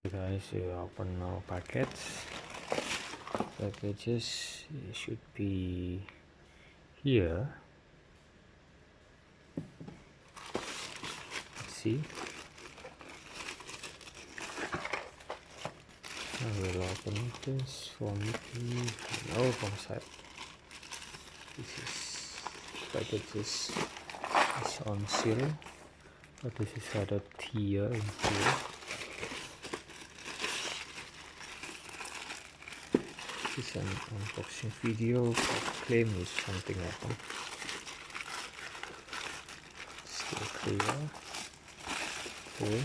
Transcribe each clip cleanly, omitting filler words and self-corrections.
Guys, you open our packages should be here. Let's see, I will open this for me to know from side. This is packages is on seal, but this is had a tear in here. This is an unboxing video, but claim is something happened. Still clear. Okay.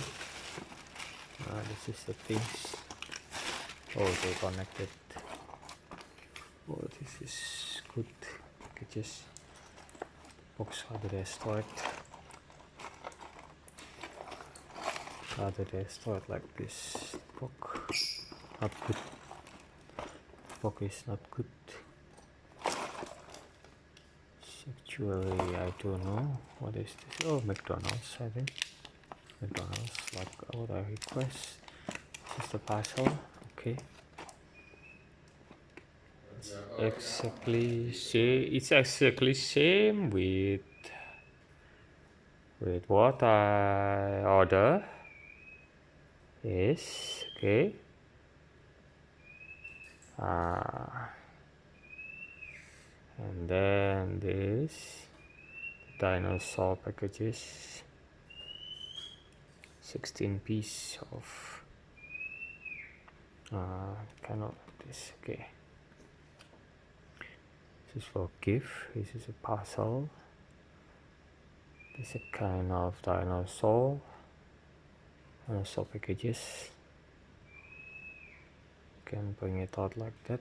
This is the things. Oh, they connected. Oh, this is good. Packages. Box harder destroyed. Rather destroyed like this. Box not good. Box is not good. Actually, I don't know what is this. Oh, McDonald's, I think. McDonald's, like what I request. This is the parcel. Okay. It's exactly same with what I order. Yes. Okay. And then this dinosaur packages, 16 piece of kind of this. Okay, this is for gift. This is a parcel. This is a kind of dinosaur packages. You can bring it out like that.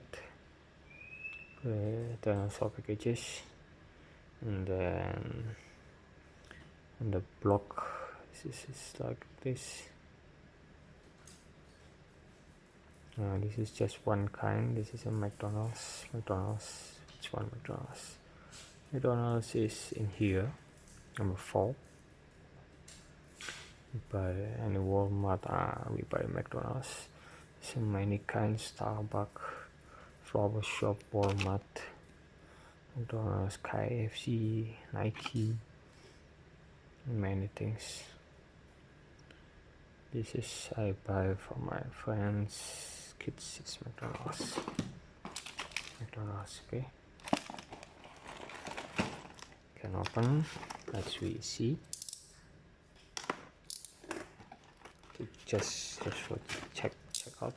Dinosaur packages, and then the block. This is like this. This is just one kind. This is a McDonald's. It's one McDonald's. McDonald's is in here, number 4. We buy any Walmart. We buy McDonald's. So many kinds: Starbucks, Flower Shop, Walmart, McDonald's, KFC, Nike, many things. This is I buy for my friends' kids. It's McDonald's. Okay. Can open. Let's see. Just for check out.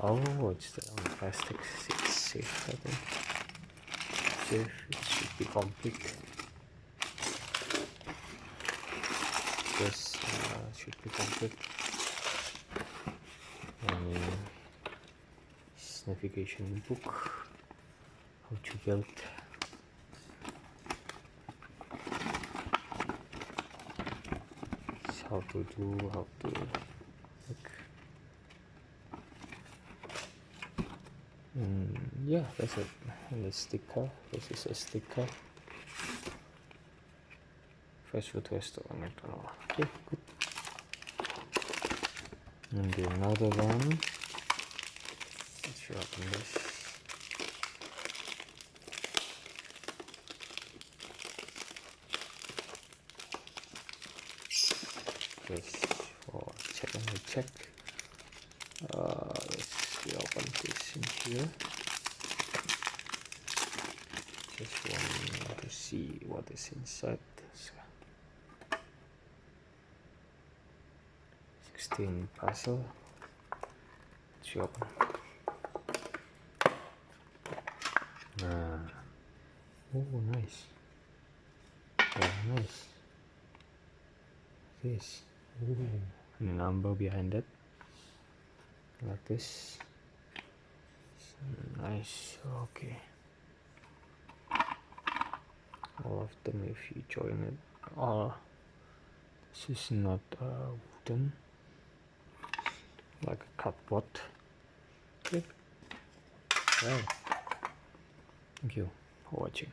Oh, it's the plastic. It's safe, I think. Safe. It should be complete. Yes, should be complete. Navigation book. How to build. How to look. Yeah, that's it. And the sticker. This is a sticker. Fast food restaurant, McDonald's. Okay, good. And the another one. Let's open this. This for check. Let's open this in here. Just want to see what is inside. 16 parcel. Let's open. Oh, nice. Yeah, nice. This. Ooh, and a number behind it. Like this. Nice. Okay. All of them, if you join it. This is not wooden. Like a cardboard. Okay. Right. Thank you for watching.